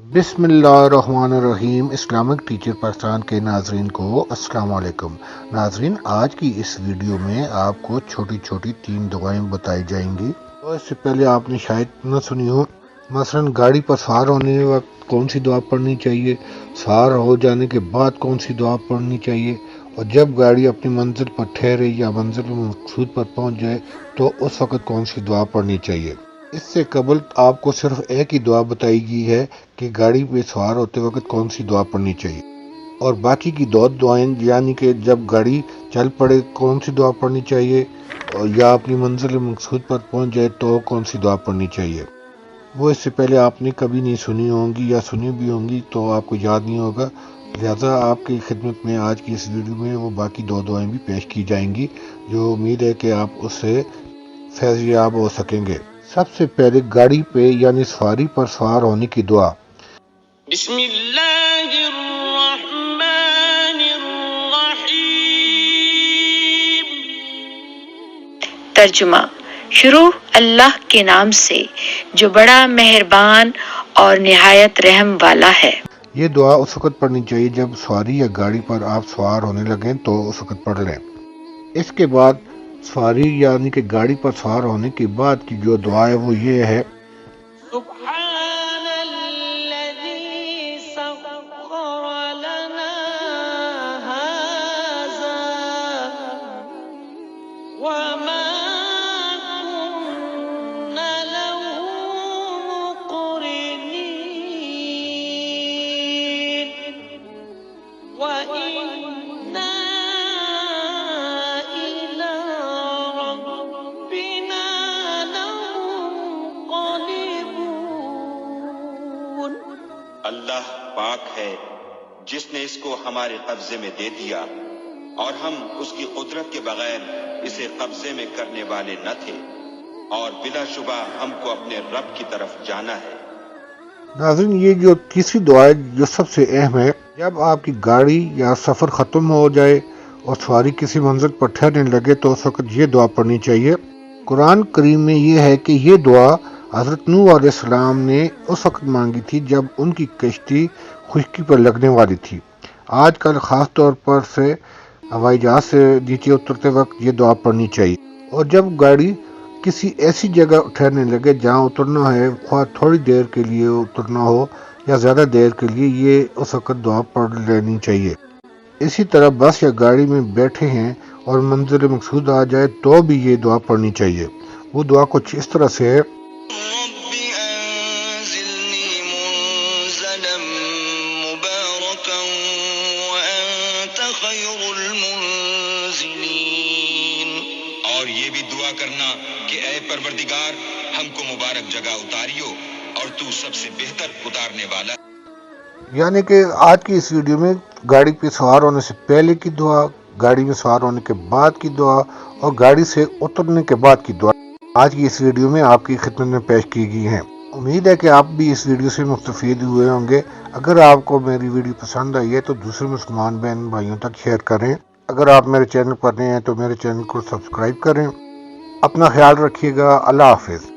बिस्मिल्लाहिर्रहमानिर्रहीम। Islamic teacher Pakistan के नाजरीन को अस्सलाम वालेकुम। नाजरीन, आज की इस वीडियो में आपको छोटी छोटी 3 दुआएं बताई जाएंगी। तो इससे पहले आपने शायद न सुनी हो। मसलन गाड़ी पर सवार होने वक्त कौन सी दुआ पढ़नी चाहिए, सवार हो जाने के बाद कौन सी दुआ पढ़नी चाहिए, और जब गाड़ी अपनी मंजिल पर ठहरे या मंजिल मकसूद पर पहुंच जाए तो उस वक्त कौन सी दुआ पढ़नी चाहिए। इससे कबल आपको सिर्फ एक ही दुआ बताई गई है कि गाड़ी पे सवार होते वक्त कौन सी दुआ पढ़नी चाहिए, और बाकी की 2 दुआएं यानी कि जब गाड़ी चल पड़े कौन सी दुआ पढ़नी चाहिए, और या अपनी मंजिल मकसूद पर पहुंच जाए तो कौन सी दुआ पढ़नी चाहिए, वो इससे पहले आपने कभी नहीं सुनी होंगी, या सुनी भी होंगी तो आपको याद नहीं होगा। लिहाजा आपकी खिदमत में आज की इस वीडियो में वो बाकी 2 दुआएं भी पेश की जाएंगी, जो उम्मीद है कि आप उससे फैज़याब हो सकेंगे। सबसे पहले गाड़ी पे यानी सवारी पर सवार होने की दुआ। तर्जुमा। शुरू अल्लाह के नाम से जो बड़ा मेहरबान और निहायत रहम वाला है। ये दुआ उस वक्त पढ़नी चाहिए जब सवारी या गाड़ी पर आप सवार होने लगें तो उस वक्त पढ़ लें। इसके बाद सवारी यानी कि गाड़ी पर सवार होने के बाद की जो दुआ है वो ये है, अल्लाह पाक है जिसने इसको हमारे कब्जे में दे दिया और हम उसकी कुदरत के बगैर इसे कब्जे में करने वाले न थे, और बिलाशुबा हमको अपने रब की तरफ जाना है। नाज़रीन, ये जो तीसरी दुआ है जो सबसे अहम है, जब आपकी गाड़ी या सफ़र ख़त्म हो जाए और सवारी किसी मंजिल पर ठहरने लगे तो उस वक्त ये दुआ पढ़नी चाहिए। कुरान करीम में ये है कि ये दुआ हज़रत नूह अलैहिस्सलाम ने उस वक्त मांगी थी जब उनकी कश्ती खुश्की पर लगने वाली थी। आजकल ख़ास तौर पर से हवाई जहाज़ से नीचे उतरते वक्त ये दुआ पढ़नी चाहिए, और जब गाड़ी किसी ऐसी जगह ठहरने लगे जहाँ उतरना है, ख्वाह थोड़ी देर के लिए उतरना हो या ज़्यादा देर के लिए, ये उस वक्त दुआ पढ़ लेनी चाहिए। इसी तरह बस या गाड़ी में बैठे हैं और मंजिल मकसूद आ जाए तो भी ये दुआ पढ़नी चाहिए। वो दुआ कुछ इस तरह से है, और ये भी दुआ करना कि ऐ परवरदिगार, हमको मुबारक जगह उतारियो और तू सबसे बेहतर उतारने वाला। यानी कि आज की इस वीडियो में गाड़ी पे सवार होने से पहले की दुआ, गाड़ी में सवार होने के बाद की दुआ और गाड़ी से उतरने के बाद की दुआ आज की इस वीडियो में आपकी खिदमत में पेश की गई हैं। उम्मीद है कि आप भी इस वीडियो से मुस्तफीद हुए होंगे। अगर आपको मेरी वीडियो पसंद आई है तो दूसरे मुसलमान बहन भाइयों तक शेयर करें। अगर आप मेरे चैनल पर नए हैं तो मेरे चैनल को सब्सक्राइब करें। अपना ख्याल रखिएगा। अल्लाह हाफिज़।